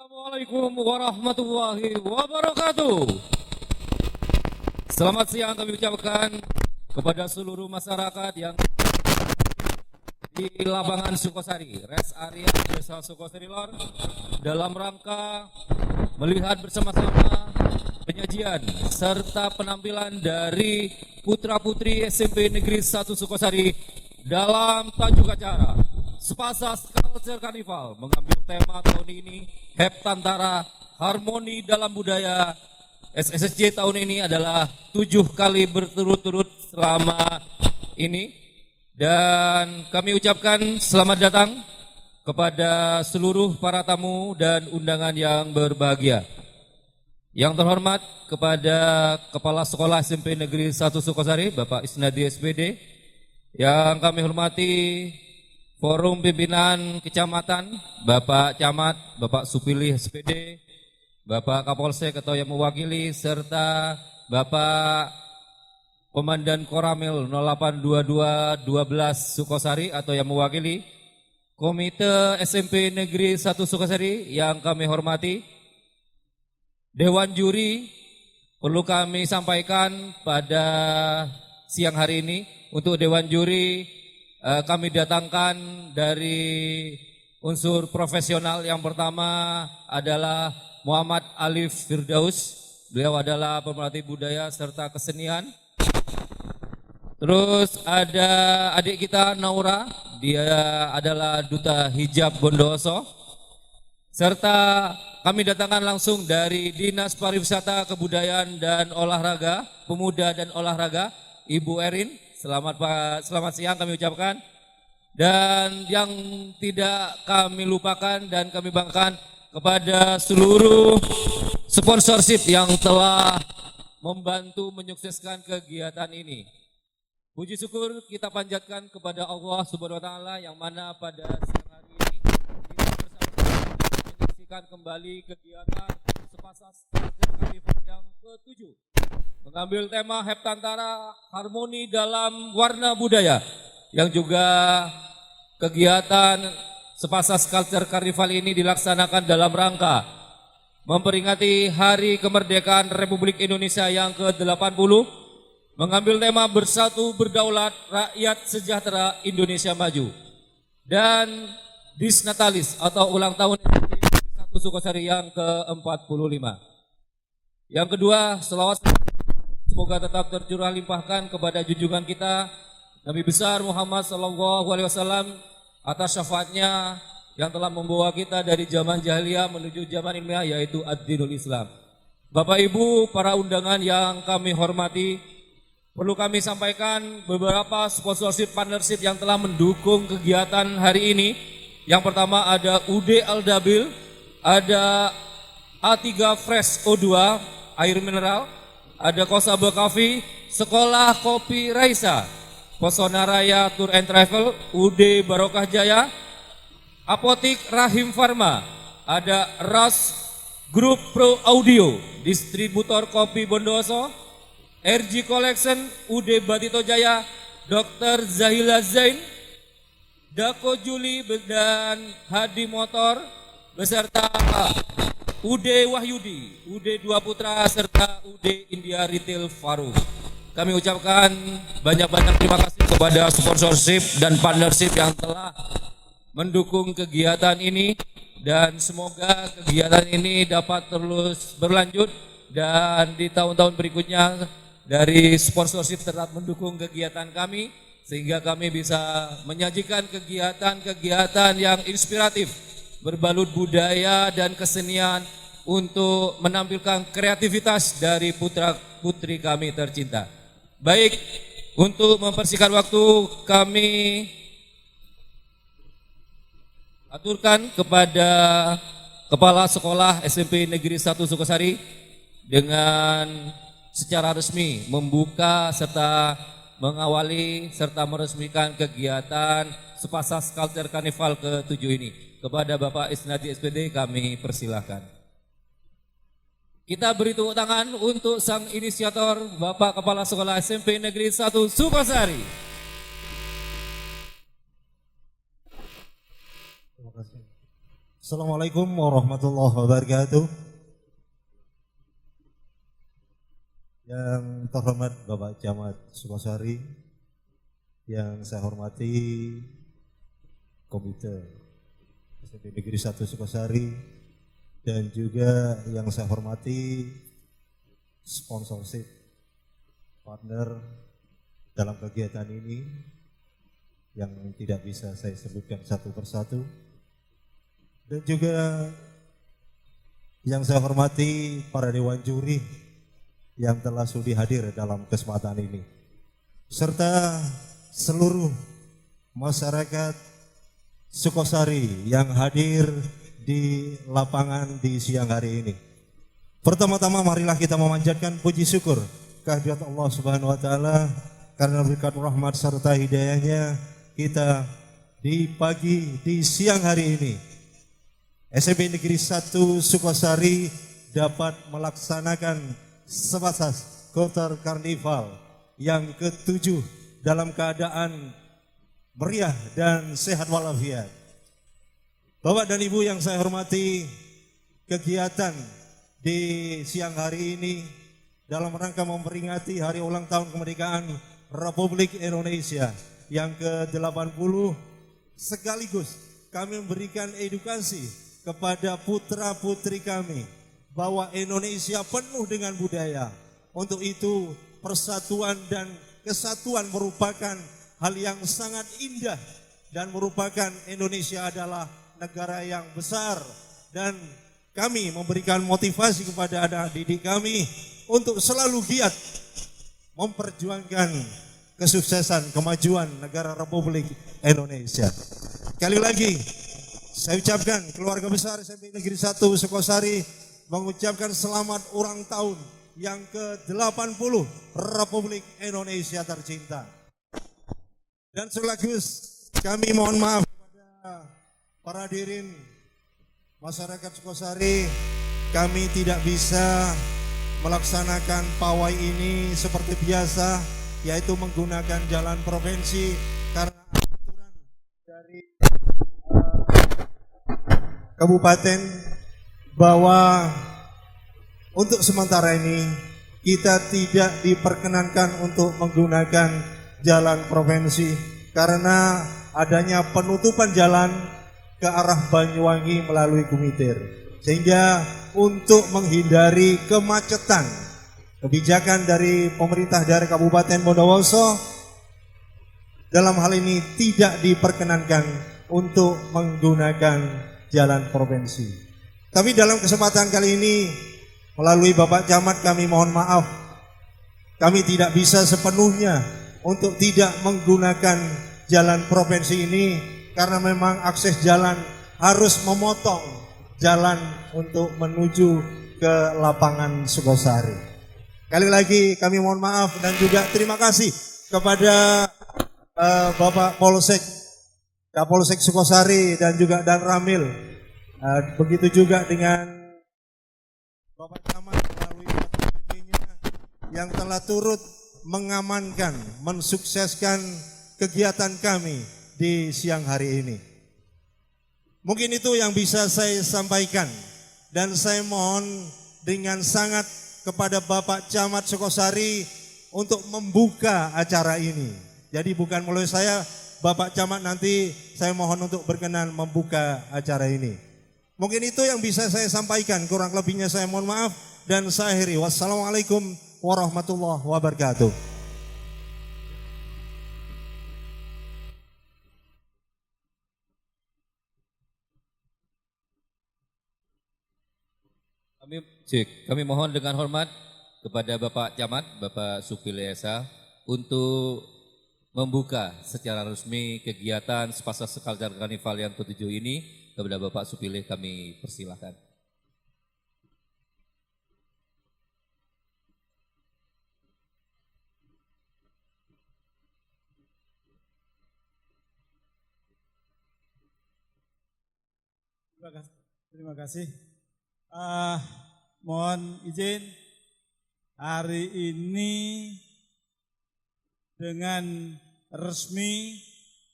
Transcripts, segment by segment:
Assalamualaikum warahmatullahi wabarakatuh. Selamat siang kami ucapkan kepada seluruh masyarakat yang di lapangan Sukosari, rest area Desa Sukosari Lor, dalam rangka melihat bersama-sama penyajian serta penampilan dari putra-putri SMP Negeri 1 Sukosari dalam tajuk acara Sepasas Culture Carnival mengambil tema tahun ini Heptantara Harmoni dalam Budaya. SSSJ tahun ini adalah 7 kali berturut-turut selama ini, dan kami ucapkan selamat datang kepada seluruh para tamu dan undangan yang berbahagia. Yang terhormat kepada Kepala Sekolah SMP Negeri 1 Sukosari, Bapak Isnadi SPD. Yang kami hormati Forum Pimpinan Kecamatan, Bapak Camat, Bapak Supili SPD, Bapak Kapolsek atau yang mewakili, serta Bapak Komandan Koramil 082212 Sukosari atau yang mewakili Komite SMP Negeri 1 Sukosari yang kami hormati. Dewan Juri, perlu kami sampaikan pada siang hari ini, untuk Dewan Juri kami datangkan dari unsur profesional. Yang pertama adalah Muhammad Alif Firdaus, beliau adalah pemerhati budaya serta kesenian. Terus ada adik kita Naura, dia adalah Duta Hijab Bondowoso. Serta kami datangkan langsung dari Dinas Pariwisata, Kebudayaan dan Olahraga, Pemuda dan Olahraga, Ibu Erin. Selamat siang kami ucapkan. Dan yang tidak kami lupakan dan kami banggakan kepada seluruh sponsorship yang telah membantu menyukseskan kegiatan ini. Puji syukur kita panjatkan kepada Allah Subhanahu wa taala yang mana pada siang hari ini kita bersama-sama menyaksikan kembali kegiatan Sepasas Culture Carnival yang ke-7 mengambil tema Heptantara Harmoni dalam Warna Budaya, yang juga kegiatan Sepasas Culture Carnival ini dilaksanakan dalam rangka memperingati Hari Kemerdekaan Republik Indonesia yang ke-80, mengambil tema Bersatu Berdaulat Rakyat Sejahtera Indonesia Maju, dan Disnatalis atau ulang tahun SMP 1 Sukosari yang ke-45. Yang kedua, selawat semoga tetap tercurah limpahkan kepada junjungan kita Nabi besar Muhammad SAW atas syafaatnya yang telah membawa kita dari zaman jahiliyah menuju zaman ilmiah, yaitu ad-dinul Islam. Bapak Ibu, para undangan yang kami hormati, perlu kami sampaikan beberapa sponsorship partnership yang telah mendukung kegiatan hari ini. Yang pertama ada UD Aldabil, ada A3 Fresh O2 air mineral, ada Kosaba Coffee, Sekolah Kopi Raisa, Pesona Raya Tour and Travel, UD Barokah Jaya, Apotik Rahim Pharma, ada RAS Group Pro Audio, Distributor Kopi Bondowoso, RG Collection, UD Batito Jaya, Dr. Zahila Zain, Dako Juli dan Hadi Motor, beserta UD Wahyudi, UD Dua Putra, serta UD India Retail Faru. Kami ucapkan banyak-banyak terima kasih kepada sponsorship dan partnership yang telah mendukung kegiatan ini, dan semoga kegiatan ini dapat terus berlanjut dan di tahun-tahun berikutnya dari sponsorship tetap mendukung kegiatan kami sehingga kami bisa menyajikan kegiatan-kegiatan yang inspiratif berbalut budaya dan kesenian untuk menampilkan kreativitas dari putra-putri kami tercinta. Baik, untuk mempersingkat waktu kami aturkan kepada Kepala Sekolah SMP Negeri 1 Sukosari dengan secara resmi membuka serta mengawali serta meresmikan kegiatan Sepasas Culture Carnival ke-7 ini. Kepada Bapak Isnadi SPD kami persilahkan. Kita beri tepuk tangan untuk sang inisiator, Bapak Kepala Sekolah SMP Negeri 1 Sukosari. Terima kasih. Assalamualaikum warahmatullahi wabarakatuh. Yang terhormat Bapak Camat Sukosari, yang saya hormati Komite SMP Negeri 1 Sukosari, dan juga yang saya hormati sponsorship partner dalam kegiatan ini yang tidak bisa saya sebutkan satu persatu. Dan juga yang saya hormati para dewan juri yang telah sudi hadir dalam kesempatan ini, serta seluruh masyarakat Sukosari yang hadir di lapangan di siang hari ini. Pertama-tama marilah kita memanjatkan puji syukur kehadirat Allah Subhanahu wa taala karena berkat rahmat serta hidayahnya kita di siang hari ini SMP Negeri 1 Sukosari dapat melaksanakan Sebatas Kotor Karnival yang ke-7 dalam keadaan meriah dan sehat walafiat. Bapak dan Ibu yang saya hormati, kegiatan di siang hari ini dalam rangka memperingati hari ulang tahun kemerdekaan Republik Indonesia yang ke-80, sekaligus kami memberikan edukasi kepada putra-putri kami bahwa Indonesia penuh dengan budaya. Untuk itu persatuan dan kesatuan merupakan hal yang sangat indah dan merupakan Indonesia adalah negara yang besar, dan kami memberikan motivasi kepada anak didik kami untuk selalu giat memperjuangkan kesuksesan kemajuan negara Republik Indonesia. Sekali lagi saya ucapkan keluarga besar SMP Negeri 1 Sukosari mengucapkan selamat ulang tahun yang ke-80 Republik Indonesia tercinta. Dan sekaligus kami mohon maaf kepada para hadirin masyarakat Sukosari, kami tidak bisa melaksanakan pawai ini seperti biasa, yaitu menggunakan jalan provinsi karena aturan dari kabupaten bahwa untuk sementara ini kita tidak diperkenankan untuk menggunakan jalan provinsi karena adanya penutupan jalan ke arah Banyuwangi melalui Gumitir. Sehingga untuk menghindari kemacetan, kebijakan dari pemerintah dari Kabupaten Bondowoso dalam hal ini tidak diperkenankan untuk menggunakan jalan provinsi. Tapi dalam kesempatan kali ini melalui Bapak Camat kami mohon maaf, kami tidak bisa sepenuhnya untuk tidak menggunakan jalan provinsi ini karena memang akses jalan harus memotong jalan untuk menuju ke lapangan Sukosari. Kali lagi kami mohon maaf dan juga terima kasih kepada Bapak Polsek, Kapolsek Sukosari dan juga Dan Ramil. Begitu juga dengan Bapak Camat melalui PP-nya yang telah turut mengamankan, mensukseskan kegiatan kami di siang hari ini. Mungkin itu yang bisa saya sampaikan, dan saya mohon dengan sangat kepada Bapak Camat Sukosari untuk membuka acara ini. Jadi bukan melalui saya, Bapak Camat nanti saya mohon untuk berkenan membuka acara ini. Mungkin itu yang bisa saya sampaikan, kurang lebihnya saya mohon maaf dan saya akhiri. Wassalamualaikum warahmatullahi wabarakatuh. Kami mohon dengan hormat kepada Bapak Camat, Bapak Supili Esa untuk membuka secara resmi kegiatan Sepatas Kaljar Karnival yang ke-7 ini. Kepada Bapak Supili kami persilahkan. Terima kasih. Mohon izin, hari ini dengan resmi,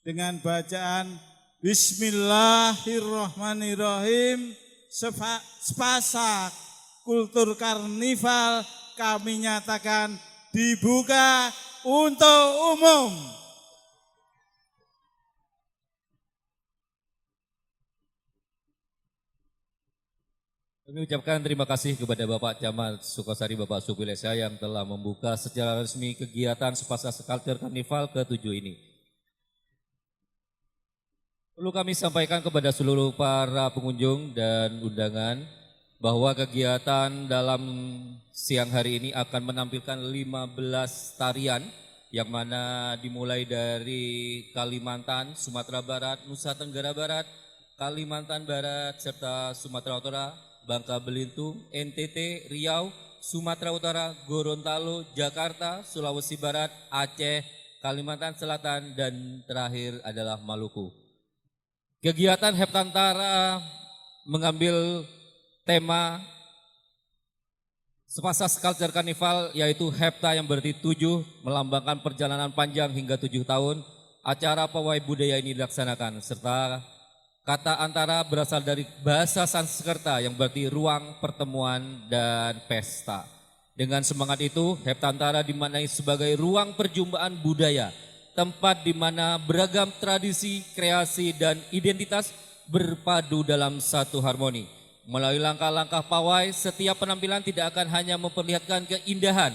dengan bacaan Bismillahirrahmanirrahim. Sepasak kultur karnival kami nyatakan dibuka untuk umum. Kami ucapkan terima kasih kepada Bapak Camat Sukosari Bapak Subilesa yang telah membuka secara resmi kegiatan Sepasak Culture Carnival ke-7 ini. Perlu kami sampaikan kepada seluruh para pengunjung dan undangan bahwa kegiatan dalam siang hari ini akan menampilkan 15 tarian yang mana dimulai dari Kalimantan, Sumatera Barat, Nusa Tenggara Barat, Kalimantan Barat, serta Sumatera Utara, Bangka Belitung, NTT, Riau, Sumatera Utara, Gorontalo, Jakarta, Sulawesi Barat, Aceh, Kalimantan Selatan, dan terakhir adalah Maluku. Kegiatan Heptantara mengambil tema Sepasak Culture Carnival, yaitu Hepta yang berarti 7, melambangkan perjalanan panjang hingga 7 tahun. Acara pawai budaya ini dilaksanakan, serta kata antara berasal dari bahasa Sanskerta yang berarti ruang pertemuan dan pesta. Dengan semangat itu, Heptantara dimaknai sebagai ruang perjumpaan budaya, tempat di mana beragam tradisi, kreasi, dan identitas berpadu dalam satu harmoni. Melalui langkah-langkah pawai, setiap penampilan tidak akan hanya memperlihatkan keindahan,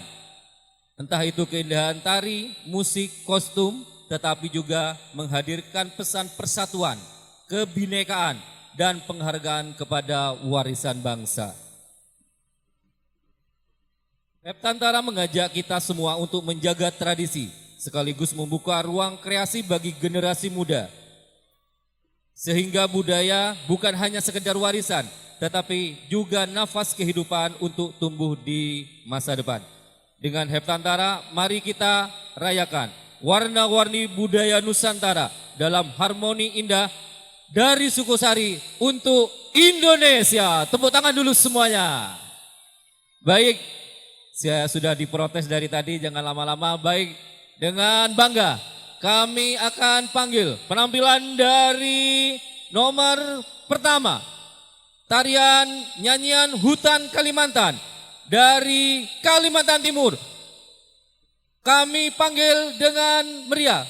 entah itu keindahan tari, musik, kostum, tetapi juga menghadirkan pesan persatuan, kebinekaan, dan penghargaan kepada warisan bangsa. Heptantara mengajak kita semua untuk menjaga tradisi, sekaligus membuka ruang kreasi bagi generasi muda. Sehingga budaya bukan hanya sekedar warisan, tetapi juga nafas kehidupan untuk tumbuh di masa depan. Dengan Heptantara, mari kita rayakan warna-warni budaya Nusantara dalam harmoni indah dari Sukosari untuk Indonesia. Tepuk tangan dulu semuanya. Baik, saya sudah diprotes dari tadi, jangan lama-lama. Baik, dengan bangga kami akan panggil penampilan dari nomor pertama, tarian nyanyian Hutan Kalimantan dari Kalimantan Timur. Kami panggil dengan meriah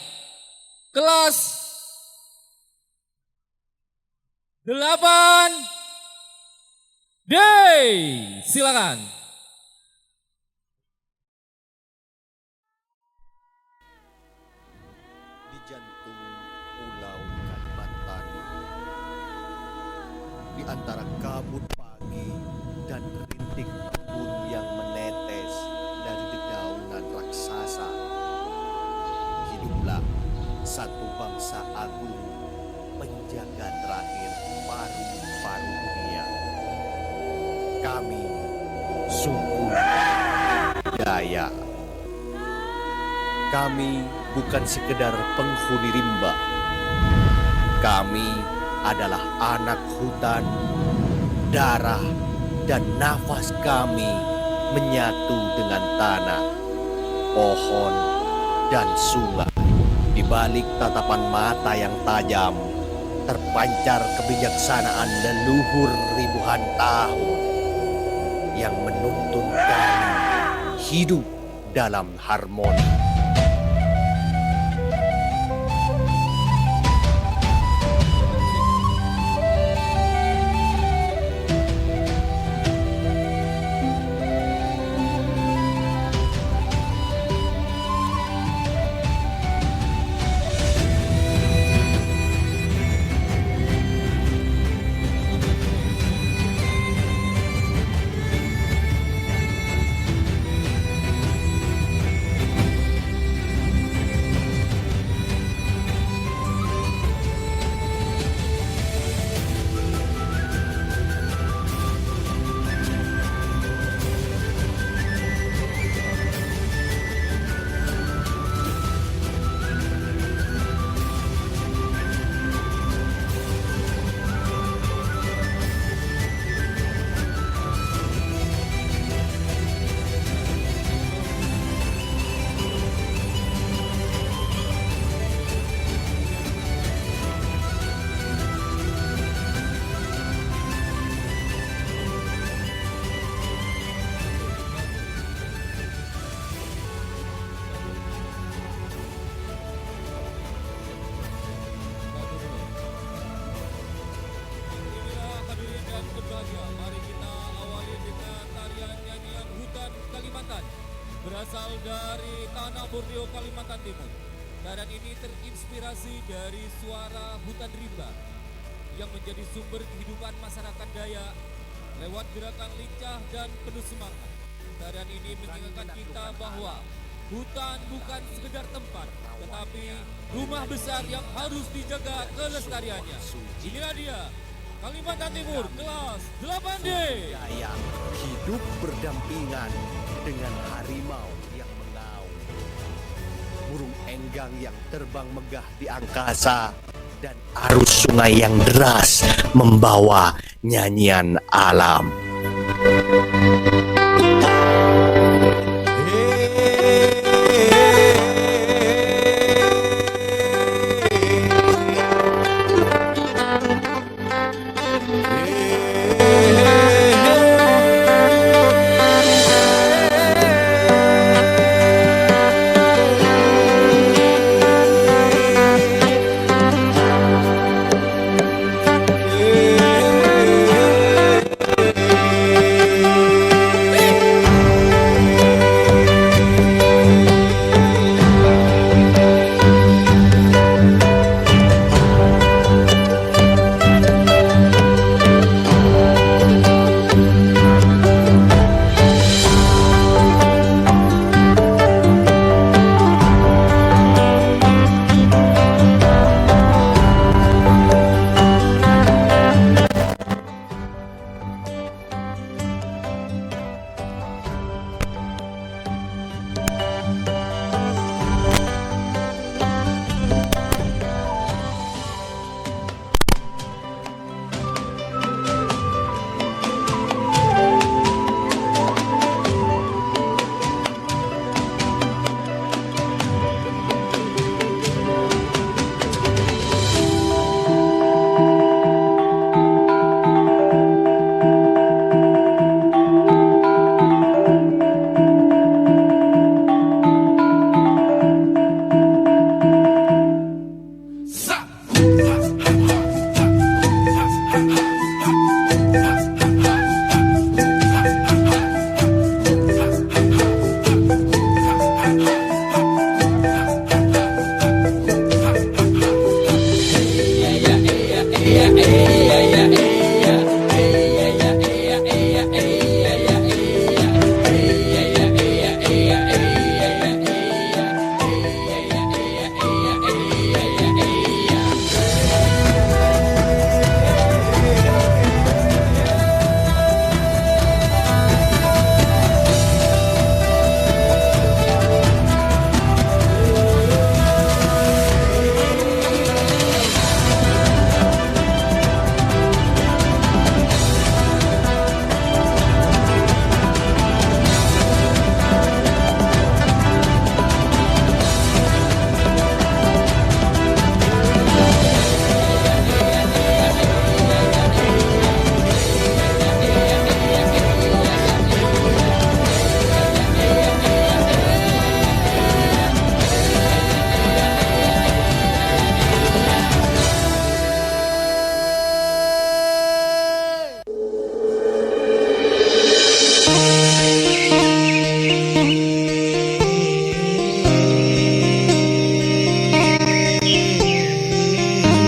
kelas 8D, silakan. Di jantung pulau Kalimantan, di antara kabut pagi dan rintik embun yang menetes dari dedaunan raksasa, hiduplah satu bangsa agung penjaga terakhir paru-paru dunia. Kami suku Dayak. Kami bukan sekedar penghuni rimba. Kami adalah anak hutan. Darah dan nafas kami menyatu dengan tanah, pohon, dan sungai. Di balik tatapan mata yang tajam, terpancar kebijaksanaan leluhur ribuan tahun yang menuntun kami hidup dalam harmoni. berasal dari Tanah Borneo, Kalimantan Timur. Tarian ini terinspirasi dari suara hutan rimba yang menjadi sumber kehidupan masyarakat Dayak lewat gerakan lincah dan penuh semangat. Tarian ini mengingatkan kita bahwa hutan bukan sekedar tempat, tetapi rumah besar yang harus dijaga kelestariannya. Inilah dia, Kalimantan Timur kelas 8D. Dayak hidup berdampingan dengan harimau yang mengaum, burung enggang yang terbang megah di angkasa, dan arus sungai yang deras membawa nyanyian alam.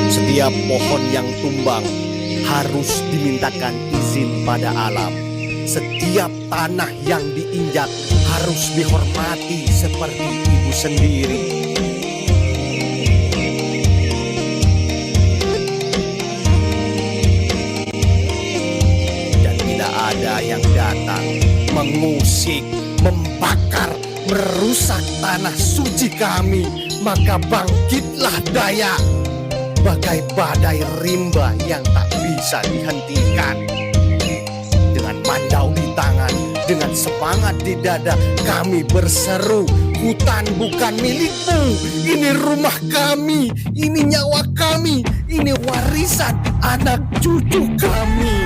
Setiap pohon yang tumbang harus dimintakan izin pada alam. Setiap tanah yang diinjak harus dihormati seperti ibu sendiri. Dan bila ada yang datang mengusik, membakar, merusak tanah suci kami, maka bangkitlah Dayak bagai badai rimba yang tak bisa dihentikan. Dengan mandau di tangan, dengan semangat di dada, kami berseru, hutan bukan milikmu, ini rumah kami, ini nyawa kami, ini warisan anak cucu kami.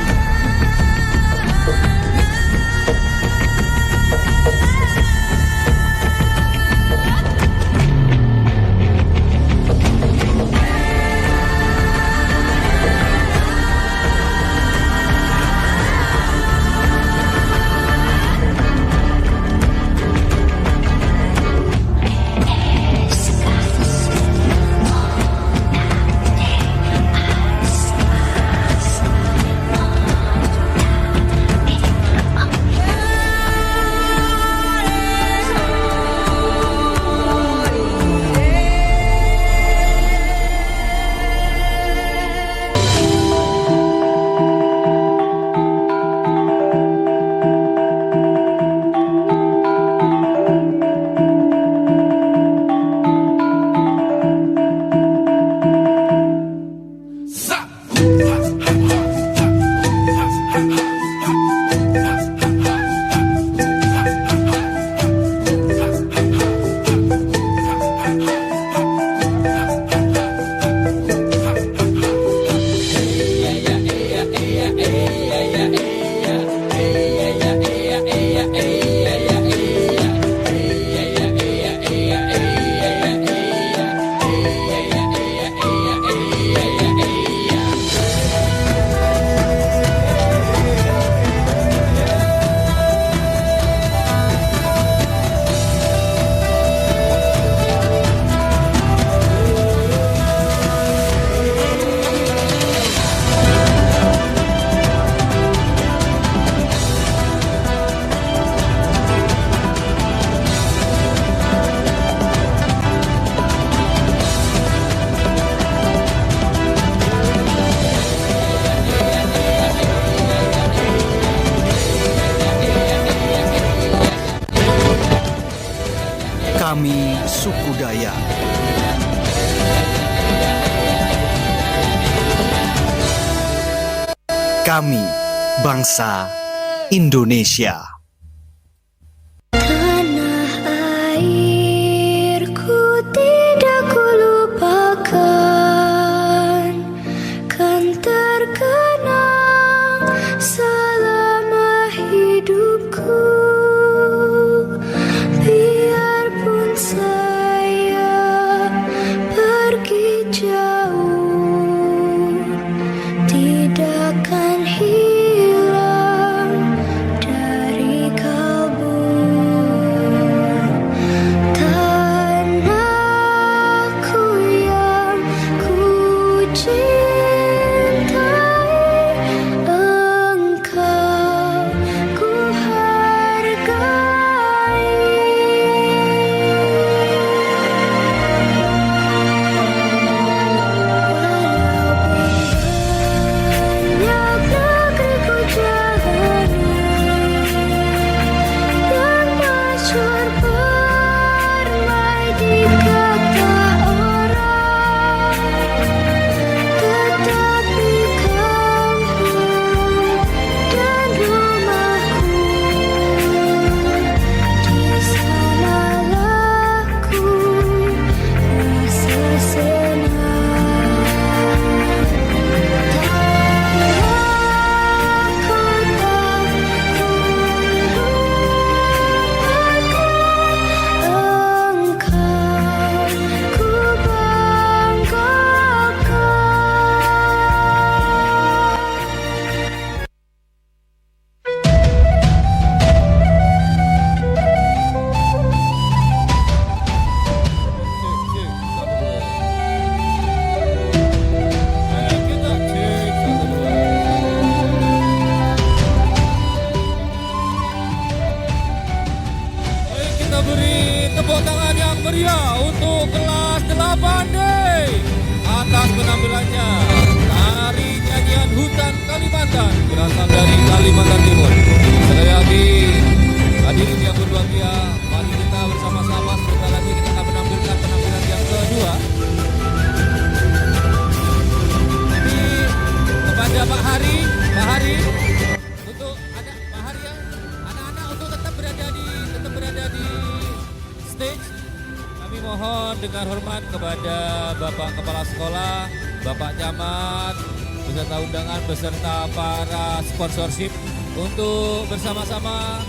kami suku Dayak. Kami bangsa Indonesia. Tanah airku tidak kulupakan, kan terkenang selama hidupku. Biarpun saya pergi jauh, tidak akan hilang dari kalbu. Tanahku yang ku cintai, engkau ku hargai. Banyak negeri ku jalani, yang masyhur permai di kata orang, tetapi kampung dan rumahku, di sanalah ku rasa senang. Baik, kita beri tepuk tangan yang meriah untuk kelas 8D atas penampilannya. Tari nyanyian hutan Kalimantan berasal dari Kalimantan Timur. Sekali lagi, hadirin yang berbahagia, mari kita bersama-sama sebentar lagi kita akan menampilkan penampilan yang kedua. Ini kepada Pak Hari, untuk ada Pak Hari ya, anak-anak untuk tetap berada di stage. Kami mohon dengan hormat kepada Bapak Kepala Sekolah, Bapak Camat, beserta undangan, beserta para sponsorship untuk bersama-sama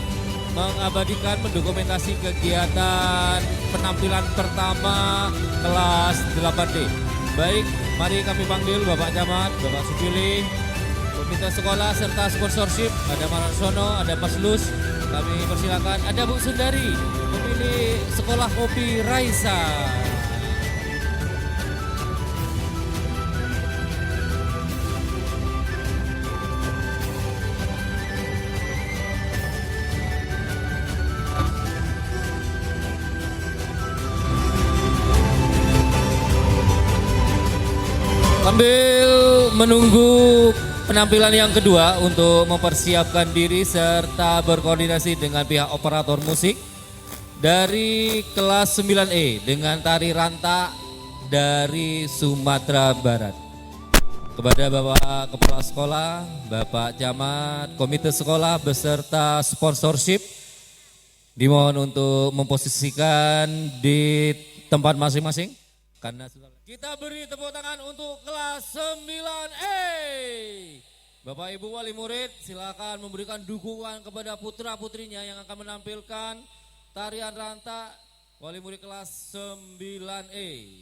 mengabadikan, mendokumentasi kegiatan penampilan pertama kelas 8D. Baik, mari kami panggil Bapak Camat, Bapak Supili, komite sekolah serta sponsorship. Ada Marsono, ada Mas Lus. Kami persilakan. Ada Bu Sundari, pemilik sekolah kopi Raisa. Sambil menunggu penampilan yang kedua untuk mempersiapkan diri serta berkoordinasi dengan pihak operator musik dari kelas 9E dengan tari ranta dari Sumatera Barat. Kepada Bapak Kepala Sekolah, Bapak Camat, komite sekolah beserta sponsorship dimohon untuk memposisikan di tempat masing-masing karena sudah. Kita beri tepuk tangan untuk kelas 9E. Bapak Ibu Wali Murid silakan memberikan dukungan kepada putra-putrinya yang akan menampilkan tarian ranta Wali Murid kelas 9E.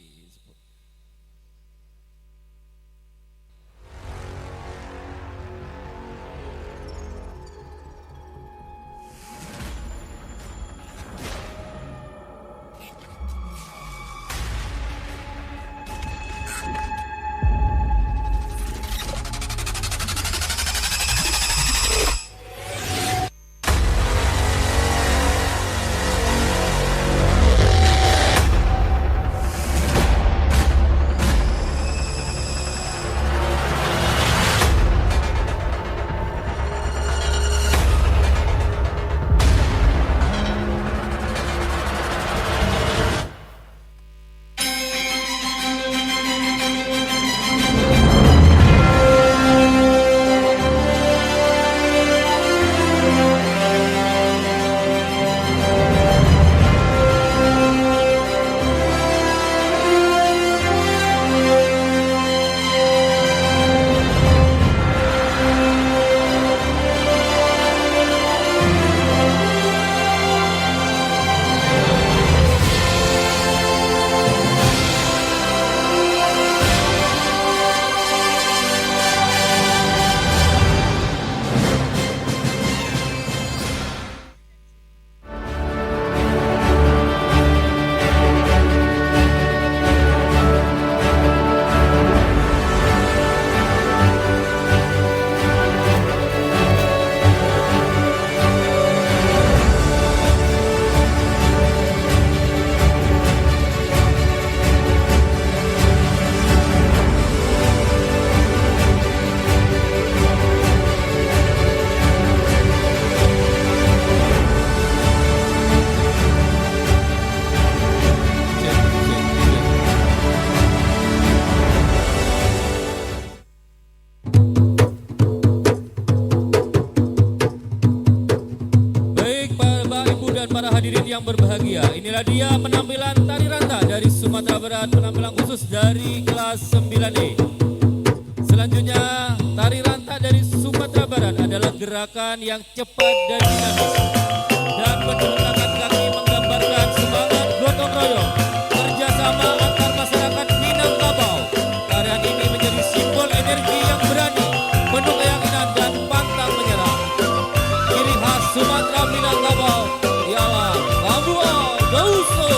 yang berbahagia. Inilah dia penampilan tari ranta dari Sumatera Barat, penampilan khusus dari kelas 9E. Selanjutnya, tari ranta dari Sumatera Barat adalah gerakan yang cepat dan dinamis. Dan pergerakan kaki menggambarkan semangat gotong royong, kerjasama antar masyarakat Minangkabau. Tarian ini menjadi simbol energi yang berani, penuh keyakinan dan pantang menyerah. Ciri khas Sumatera Minangkabau ialah Kabua Gauso.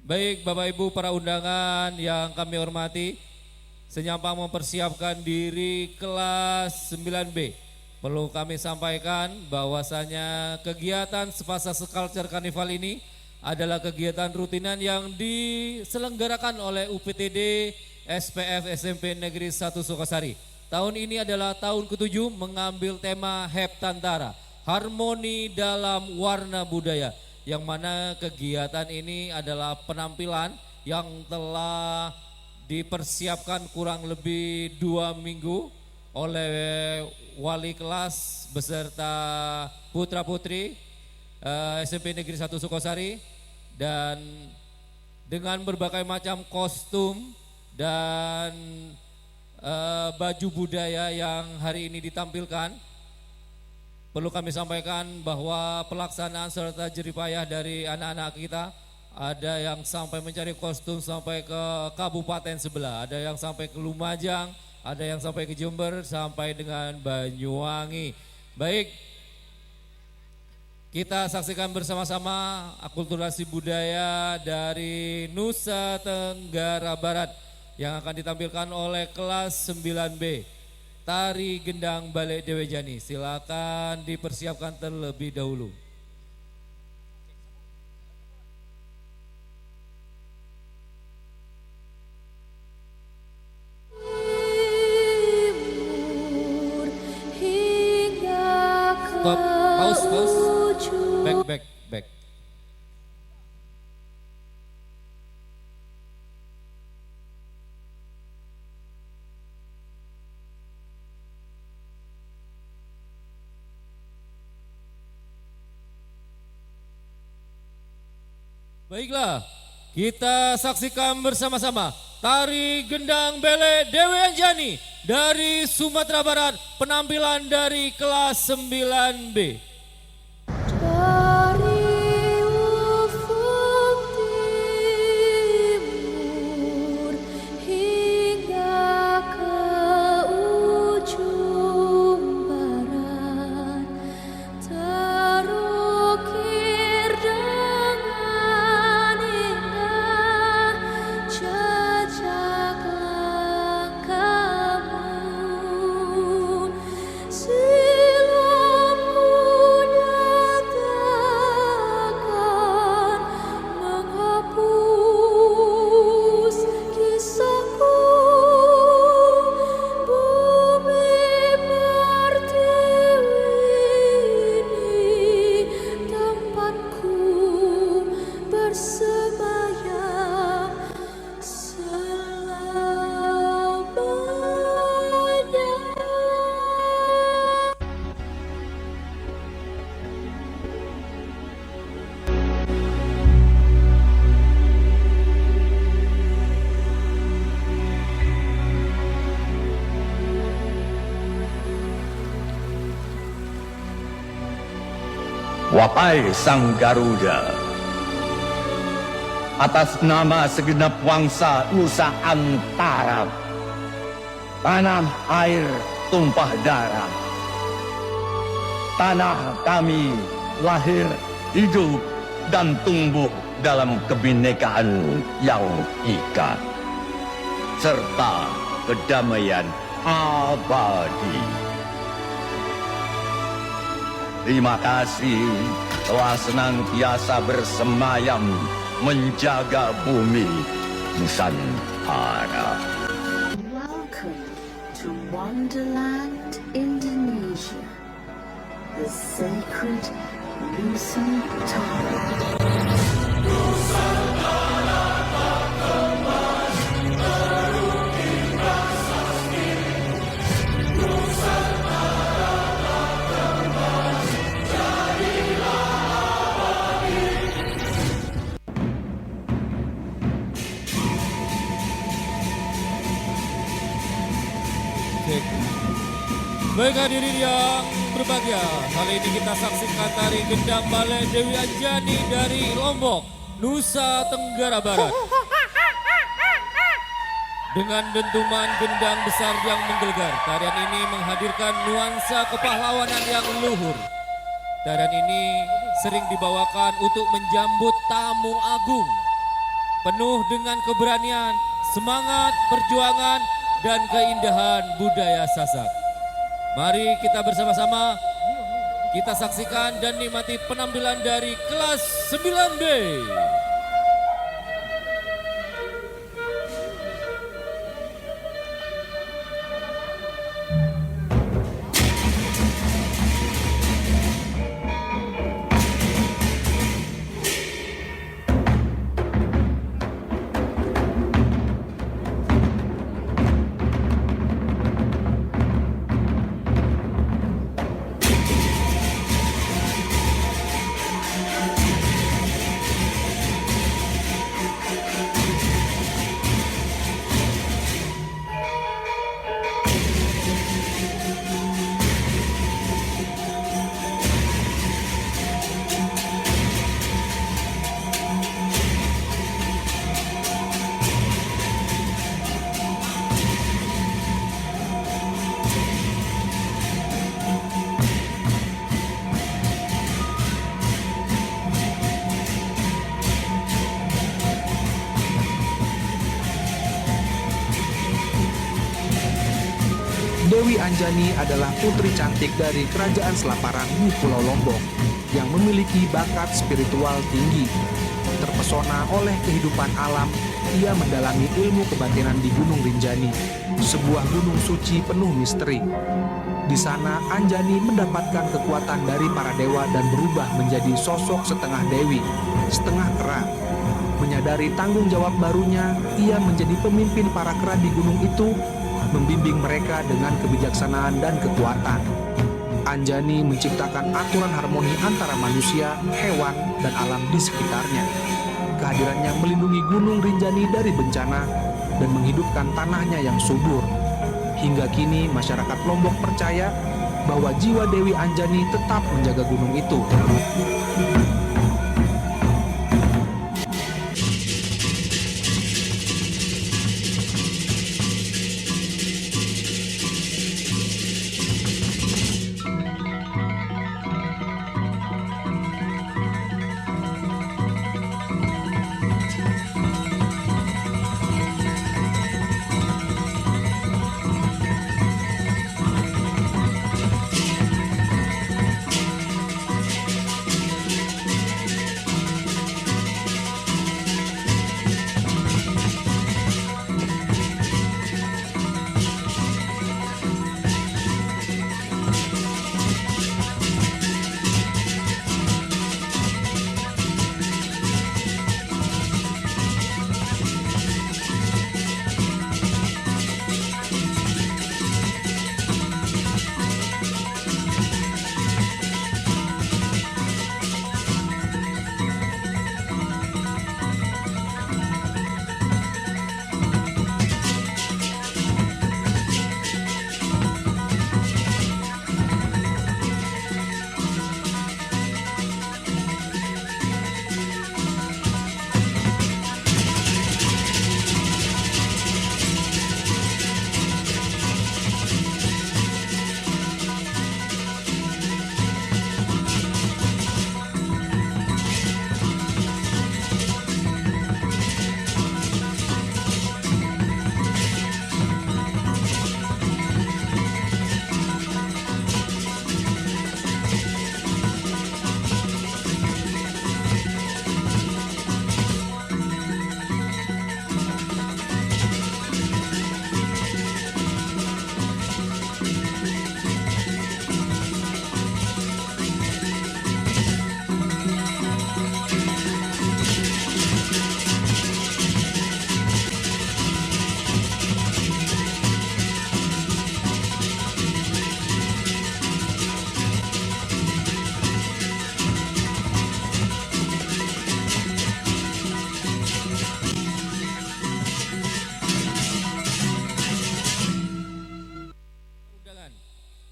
Baik Bapak Ibu para undangan yang kami hormati, senyampang mempersiapkan diri kelas 9B. Perlu kami sampaikan bahwasanya kegiatan Spasa Sculpture Carnival ini adalah kegiatan rutinan yang diselenggarakan oleh UPTD SPF SMP Negeri 1 Sukasari. Tahun ini adalah tahun ke-7 mengambil tema Heptantara, Harmoni dalam Warna Budaya, yang mana kegiatan ini adalah penampilan yang telah dipersiapkan kurang lebih 2 minggu oleh wali kelas beserta putra-putri SMP Negeri 1 Sukosari dan dengan berbagai macam kostum dan baju budaya yang hari ini ditampilkan. Perlu kami sampaikan bahwa pelaksanaan serta jeripayah dari anak-anak kita, ada yang sampai mencari kostum sampai ke kabupaten sebelah, ada yang sampai ke Lumajang, ada yang sampai ke Jember, sampai dengan Banyuwangi. Baik, kita saksikan bersama-sama akulturasi budaya dari Nusa Tenggara Barat yang akan ditampilkan oleh kelas 9B, Tari Gendang Balek Dewe Jani. Silakan dipersiapkan terlebih dahulu. Timur hingga ke Stop, pause. ujung. Back. Baiklah, kita saksikan bersama-sama Tari Gendang Bele Dewe Anjani dari Sumatera Barat, penampilan dari kelas 9B. Dari ufuk timur hingga ke ujung barat, terukir dengan indah jejak langkahmu. Silamku nyatakan menghapus kisahku. Bumi pertiwi ini tempatku bersemayam selamanya. Wahai Sang Garuda, atas nama segenap bangsa Nusa Antara, tanah air tumpah darah, tanah kami lahir, hidup, dan tumbuh dalam kebinekaan yang ika, serta kedamaian abadi. Terima kasih telah senantiasa bersemayam menjaga bumi Nusantara. Welcome to Wonderland, Indonesia, the sacred Nusantara. Baik hadirin yang berbahagia, kali ini kita saksikan Tari Gendang Balek Dewe Anjani dari Lombok, Nusa Tenggara Barat. Dengan dentuman gendang besar yang menggelegar, tarian ini menghadirkan nuansa kepahlawanan yang luhur. Tarian ini sering dibawakan untuk menjambut tamu agung, penuh dengan keberanian, semangat, perjuangan, dan keindahan budaya Sasak. Mari kita bersama-sama kita saksikan dan nikmati penampilan dari kelas 9B. Dewi Anjani adalah putri cantik dari kerajaan Selaparan di Pulau Lombok yang memiliki bakat spiritual tinggi. Terpesona oleh kehidupan alam, ia mendalami ilmu kebatinan di Gunung Rinjani, sebuah gunung suci penuh misteri. Di sana, Anjani mendapatkan kekuatan dari para dewa dan berubah menjadi sosok setengah dewi, setengah kera. Menyadari tanggung jawab barunya, ia menjadi pemimpin para kera di gunung itu, membimbing mereka dengan kebijaksanaan dan kekuatan. Anjani menciptakan aturan harmoni antara manusia, hewan, dan alam di sekitarnya. Kehadirannya melindungi Gunung Rinjani dari bencana dan menghidupkan tanahnya yang subur. Hingga kini masyarakat Lombok percaya bahwa jiwa Dewi Anjani tetap menjaga gunung itu.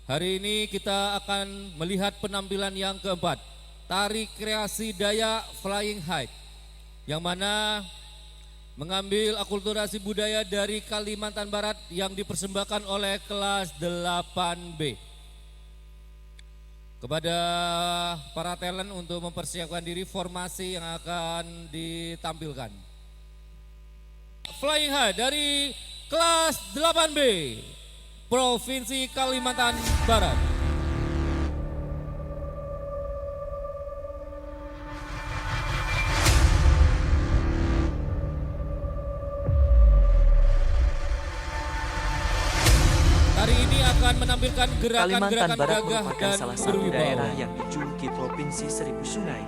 Hari ini kita akan melihat penampilan yang keempat, tari kreasi Dayak Flying High, yang mana mengambil akulturasi budaya dari Kalimantan Barat yang dipersembahkan oleh kelas 8B. Kepada para talent untuk mempersiapkan diri formasi yang akan ditampilkan. Flying High dari kelas 8B. Provinsi Kalimantan Barat. Hari ini akan menampilkan Kalimantan gerakan-gerakan Barat gagah merupakan dan salah satu berwibawa. daerah yang dijuluki Provinsi Seribu Sungai.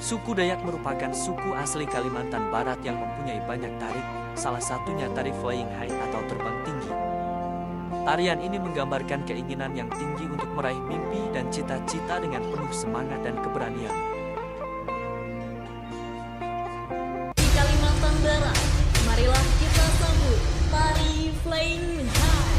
Suku Dayak merupakan suku asli Kalimantan Barat yang mempunyai banyak tarik, salah satunya tari flying high atau terbang tinggi. Tarian ini menggambarkan keinginan yang tinggi untuk meraih mimpi dan cita-cita dengan penuh semangat dan keberanian. Di Kalimantan Barat, marilah kita sambut tari Flying High.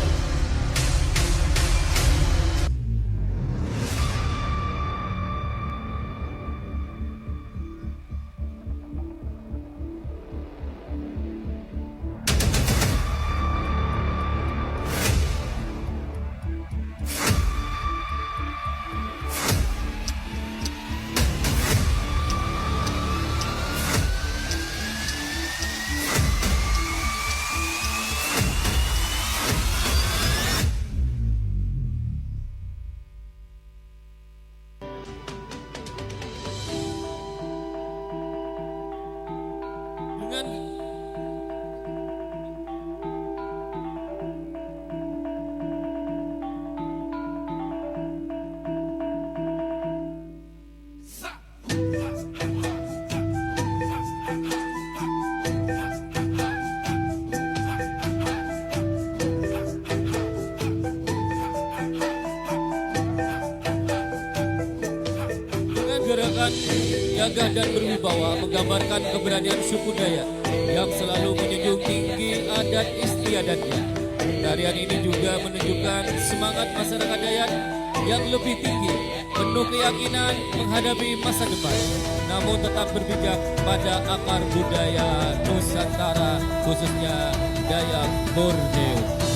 tarian gagah dan berwibawa menggambarkan keberanian suku Dayak yang selalu menjunjung tinggi adat istiadatnya. Tarian ini juga menunjukkan semangat masyarakat Dayak yang lebih tinggi, penuh keyakinan menghadapi masa depan, namun tetap berpijak pada akar budaya Nusantara, khususnya Dayak Borneo.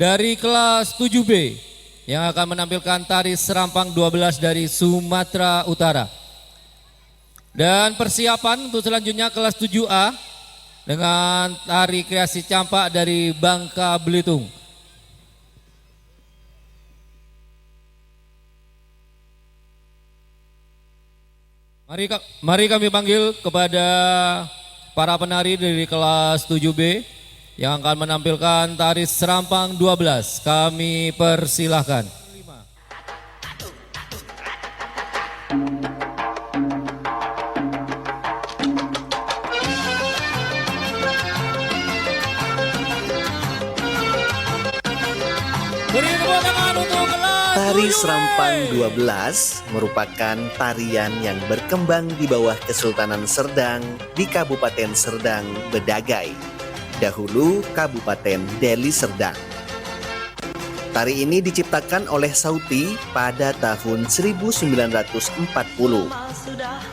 dari kelas 7B yang akan menampilkan tari serampang 12 dari Sumatera Utara. Dan persiapan untuk selanjutnya kelas 7A dengan tari kreasi campak dari Bangka Belitung. Mari kami panggil kepada para penari dari kelas 7B yang akan menampilkan tari serampang 12. Kami persilahkan. Beri tepuk tangan untuk kelas Tari 7B. Serampang 12 merupakan tarian yang berkembang di bawah Kesultanan Serdang di Kabupaten Serdang, Bedagai, dahulu Kabupaten Deli Serdang. Tari ini diciptakan oleh Sauti pada tahun 1940.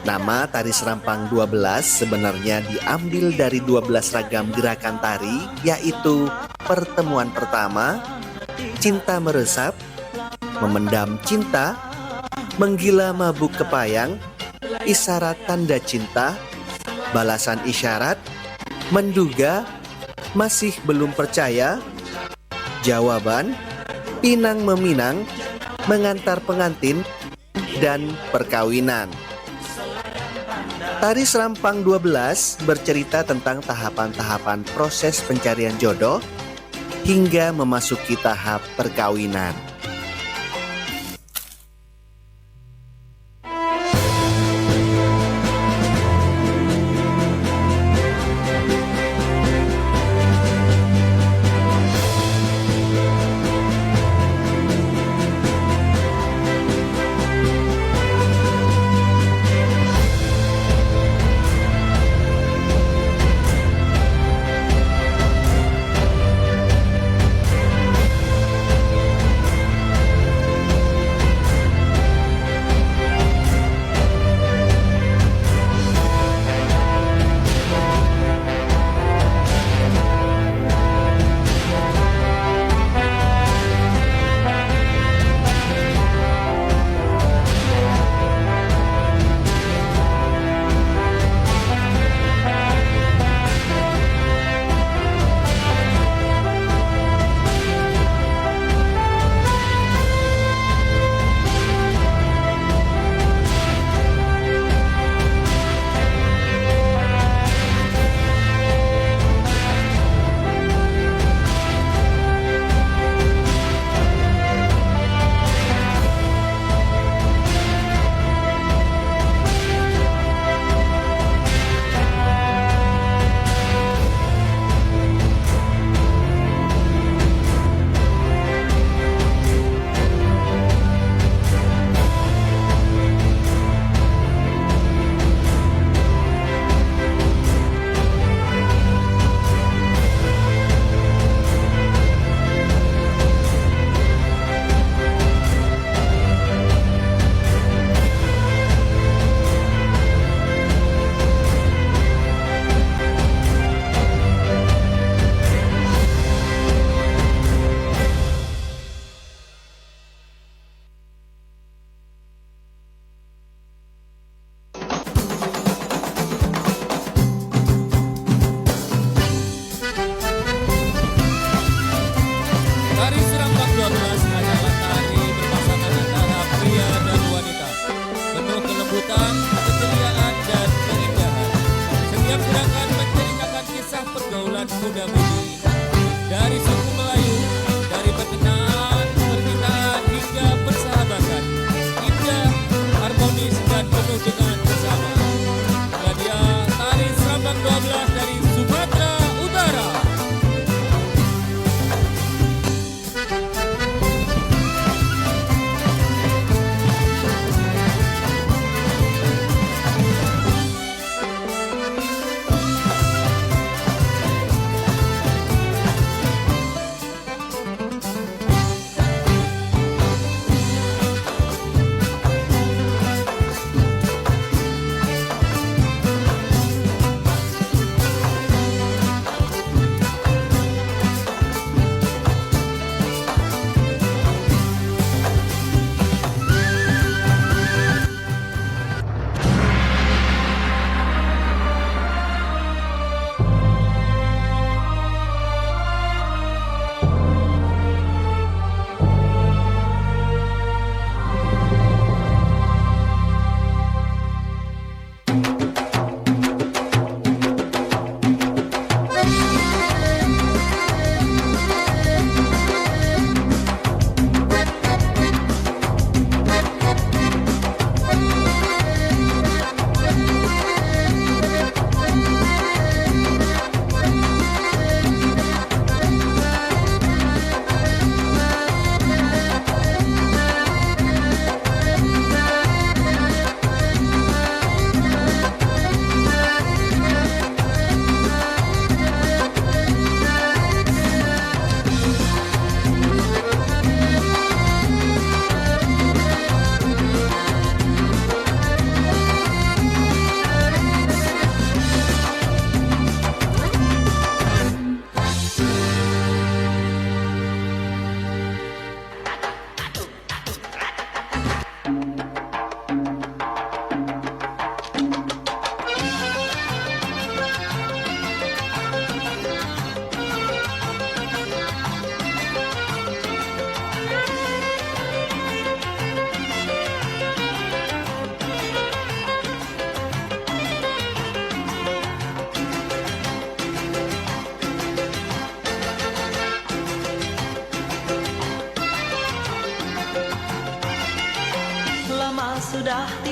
Nama Tari Serampang 12 sebenarnya diambil dari 12 ragam gerakan tari, yaitu pertemuan pertama, cinta meresap, memendam cinta, menggila mabuk kepayang, isyarat tanda cinta, balasan isyarat, menduga, masih belum percaya, jawaban, pinang meminang, mengantar pengantin, dan perkawinan. Tari Serampang 12 bercerita tentang tahapan-tahapan proses pencarian jodoh hingga memasuki tahap perkawinan. Tari Serampang 12 adalah tari berpasangan antara pria dan wanita, penuh kelembutan, keceriaan, dan keindahan. Setiap gerakan menceritakan kisah pergaulan muda-mudi dari suku Melayu, dari perkenaan, permintaan hingga persahabatan, indah, harmonis, dan penuh dengan kesamaan. Inilah dia Tari Serampang 12 dari Sumatera Utara.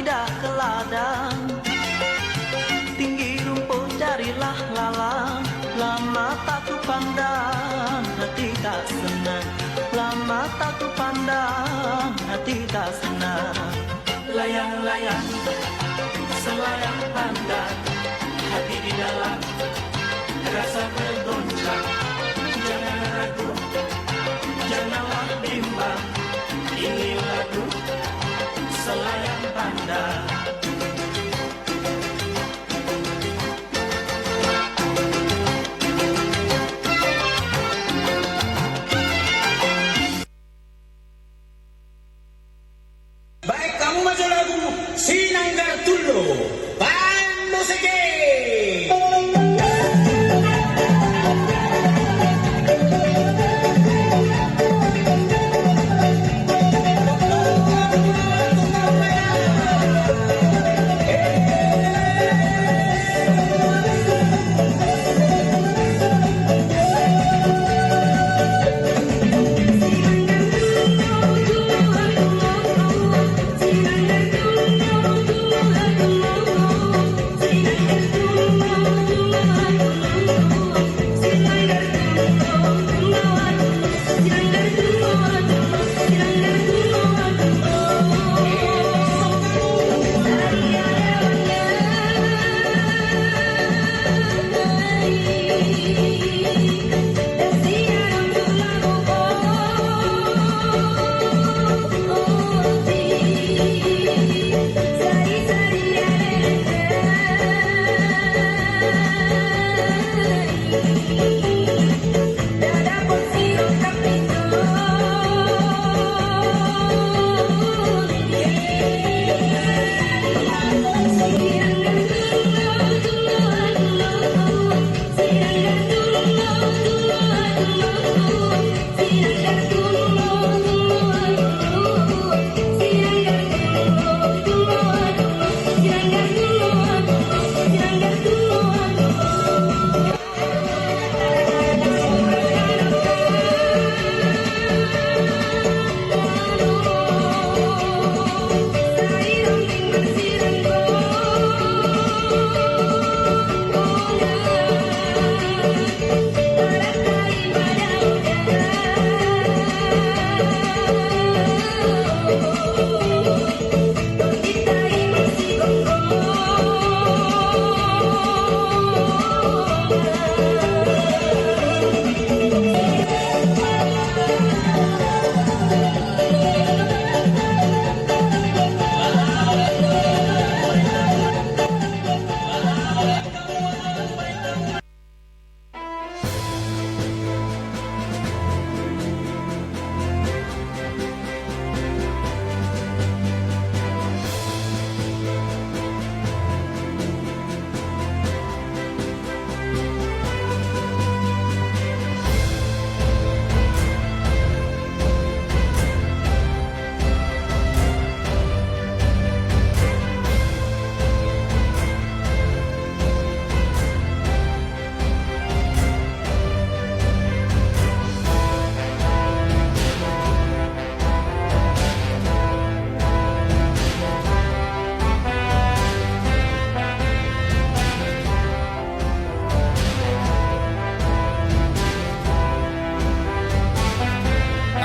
tidak ke ladang. Tinggi rumput carilah lalang, lama tak ku pandang, hati tak senang. Lama tak ku pandang, hati tak senang. Layang-layang, selayang pandang, hati di dalam rasa bergoncang. Jangan ragu, janganlah bimbang, ini lagu selayang pandang. Baik, kamu maju lagu Sinanggar Tullo Band Musiki.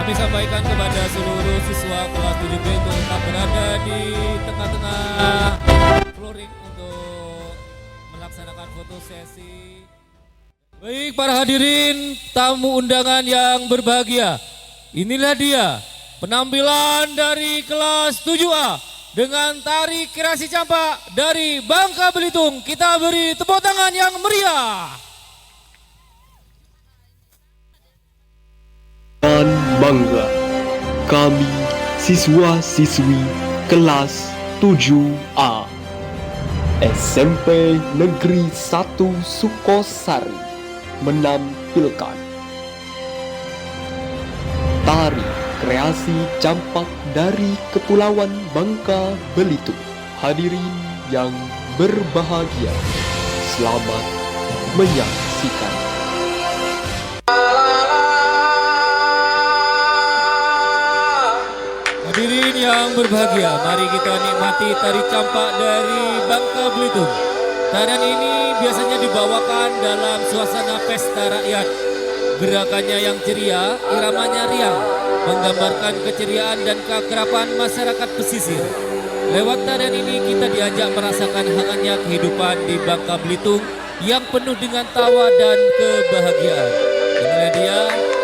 Kami sampaikan kepada seluruh siswa kelas 7B untuk tetap berada di tengah-tengah flooring untuk melaksanakan foto sesi. Baik para hadirin, tamu undangan yang berbahagia. Inilah dia penampilan dari kelas 7A dengan tari kreasi campak dari Bangka Belitung. Kita beri tepuk tangan yang meriah. Dan bangga, kami siswa-siswi kelas 7A SMP Negeri 1 Sukosari menampilkan tari kreasi campak dari Kepulauan Bangka Belitung. Hadirin yang berbahagia, selamat menyaksikan. Hadirin yang berbahagia, mari kita nikmati tari campak dari Bangka Belitung. Tarian ini biasanya dibawakan dalam suasana pesta rakyat. Gerakannya yang ceria, iramanya riang, menggambarkan keceriaan dan keakraban masyarakat pesisir. Lewat tarian ini kita diajak merasakan hangatnya kehidupan di Bangka Belitung yang penuh dengan tawa dan kebahagiaan. Inilah dia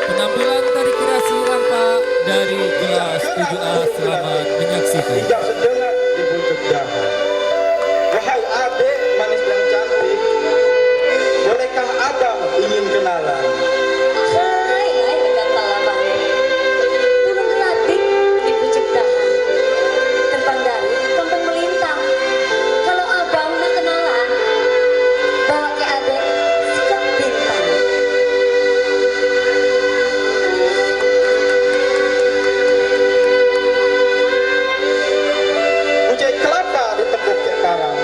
penampilan tari kreasi rampak dari kelas 7A. Selamat menyaksikan. Tidak sejenak dibujuk jahat. Wahai adik manis dan cantik, bolehkah abang ingin kenalan? Hai dekat talabang. Turun gelatik di pucuk dahan. Terbang dari kampung melintang. Kalau abang nak kenalan, bawa ke adek sikap bintang. Kucek kelapa ditepuk ke parang.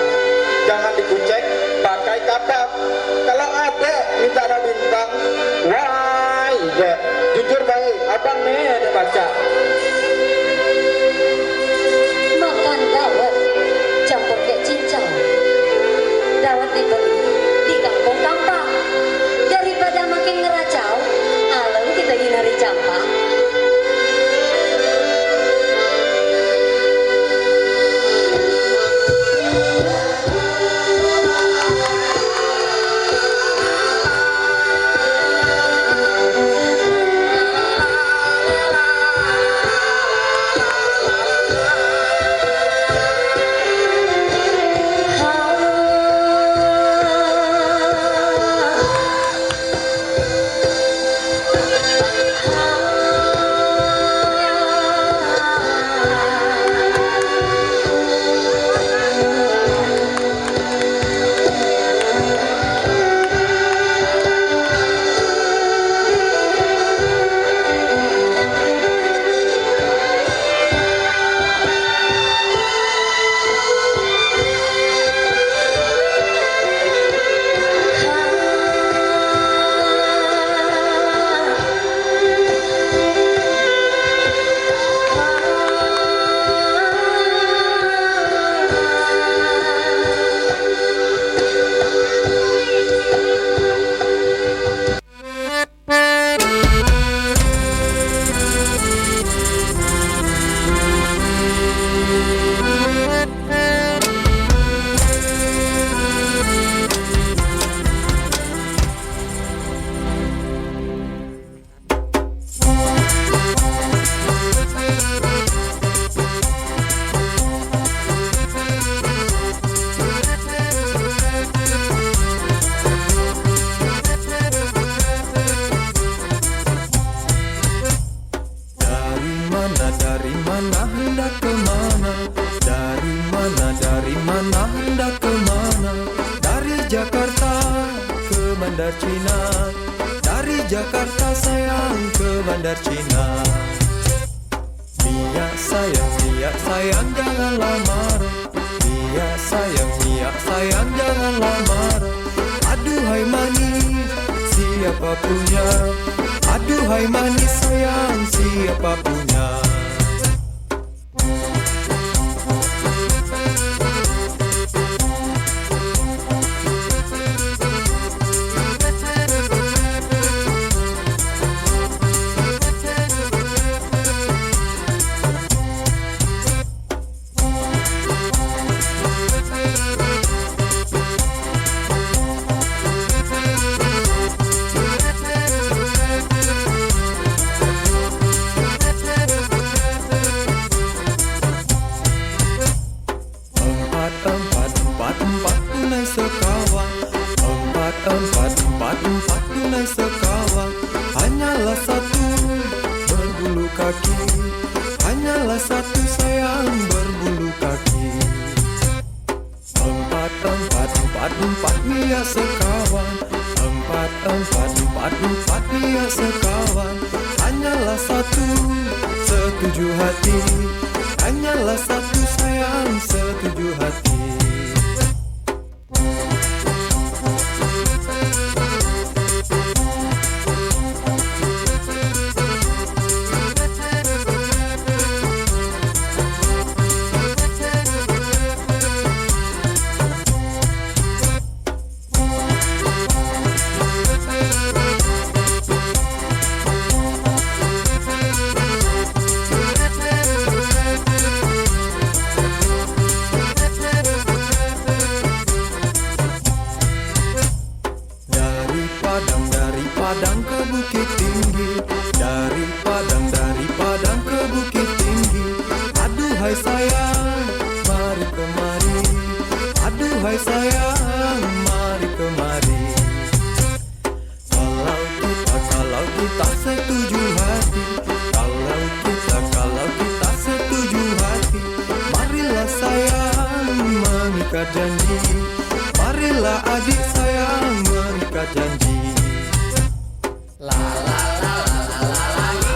Jangan dikucek pakai kapak. Kalau ada minta ada bintang, wah iya. Jujur baik, abang nih ada baca. Makan dawet, campur ke cincau. Dawet dibeli di kampung kampak. Daripada makin ngeracau, alam kita hinari campak. Bandar Cina, dari Jakarta sayang ke Bandar Cina. Mia sayang jangan lamar. Mia sayang jangan lamar. Aduhai manis siapa punya. Aduhai manis sayang siapa punya. Empat tunai sekawan. Hanyalah satu berbulu kaki. Hanyalah satu sayang berbulu kaki. Empat Mia sekawan. Empat Mia sekawan. Hanyalah satu setuju hati. Hanyalah satu sayang setuju hati. Wahai sayang, mari kemari. Kalau kita setuju hati, kalau kita setuju hati, marilah sayang mengikat janji. Marilah adik sayang mengikat janji. La la la la la la.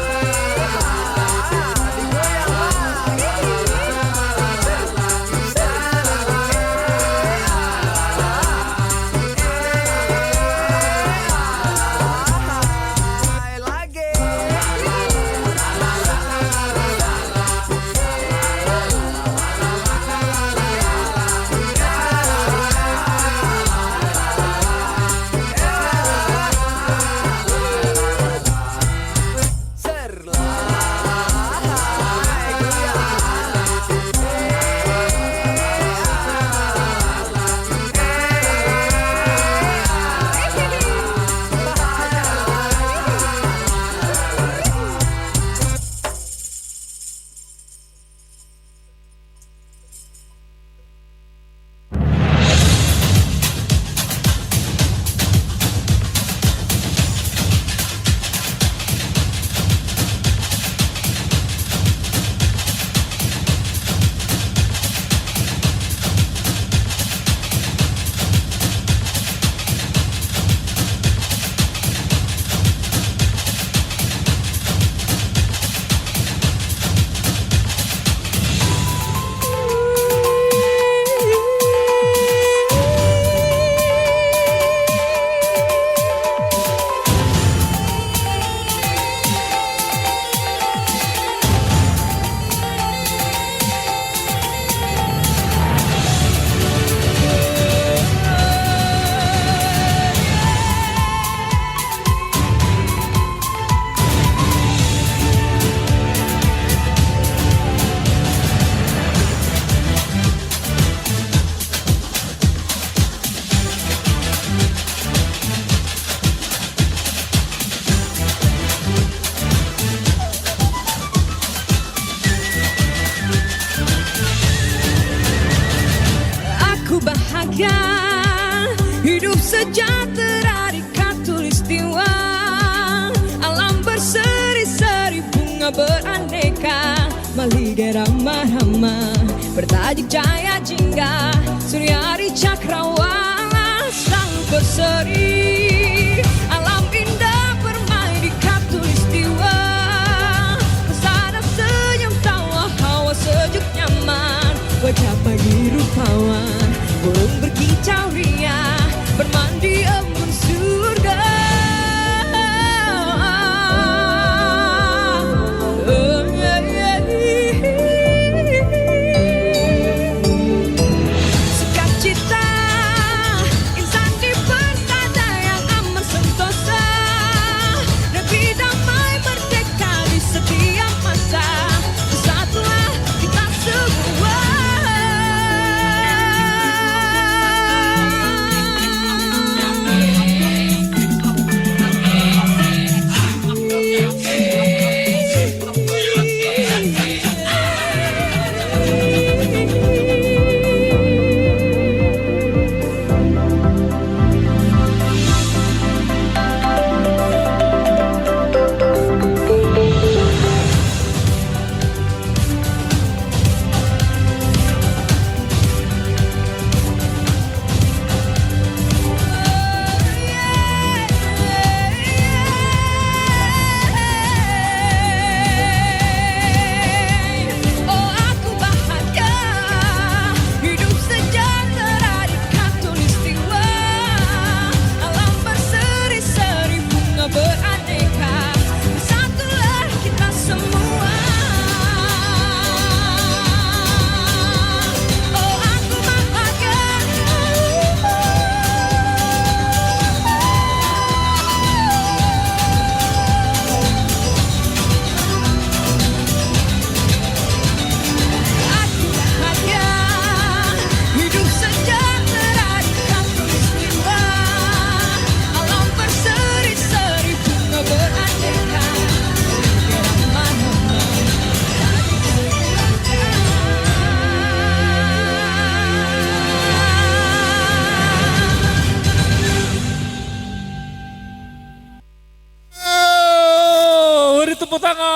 Hidup sejahtera di khatulistiwa, alam berseri-seri, bunga beraneka, malige ramah-ramah, bertajuk Jaya Jingga, Suryari Cakrawala selalu berseri. Alam indah bermain di khatulistiwa, pesona senyum tawa, hawa sejuk nyaman, wajah pagi rupawan, burung berkicau ria, bermandi embun surga. Sukacita insan di persada yang aman sentosa, negeri damai merdeka di setiap masa. Bersatulah kita semua.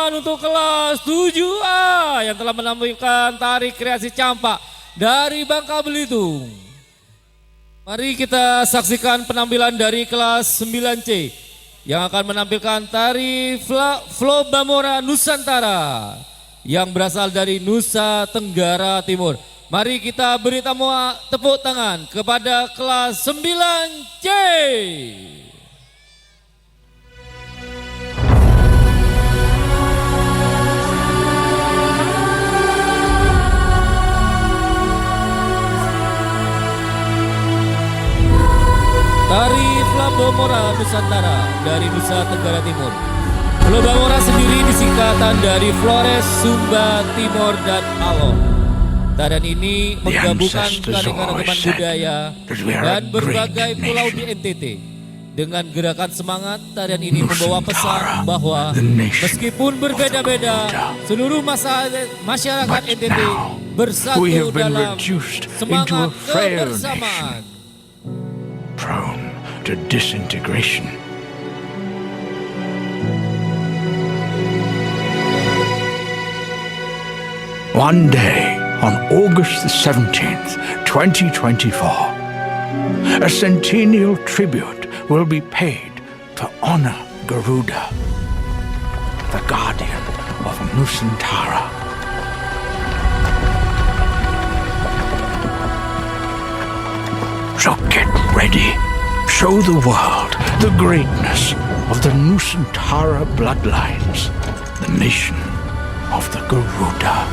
tangan untuk kelas 7A yang telah menampilkan tari kreasi campak dari Bangka Belitung. Mari kita saksikan penampilan dari kelas 9C yang akan menampilkan tari Flow Bamora Nusantara yang berasal dari Nusa Tenggara Timur. Mari kita beri tepuk tangan kepada kelas 9C. Tari Flow Bamora Nusantara dari Nusa Tenggara Timur. Flow Bamora sendiri disingkatan dari Flores, Sumba, Timor, dan Alo. Tarian ini menggabungkan keanekaragaman budaya dan berbagai pulau di NTT. Dengan gerakan semangat, tarian ini membawa pesan bahwa meskipun berbeda-beda, seluruh masyarakat NTT bersatu dalam semangat kebersamaan. Prone to disintegration. One day, on August the 17th, 2024, a centennial tribute will be paid to honor Garuda, the guardian of Nusantara. So get ready. Show the world the greatness of the Nusantara bloodlines, the nation of the Garuda.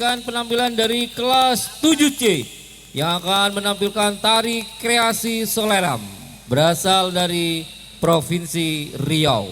menyaksikan penampilan dari kelas 7C yang akan menampilkan tari kreasi Soleram berasal dari Provinsi Riau.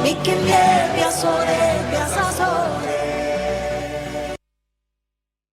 Bikin dia biasa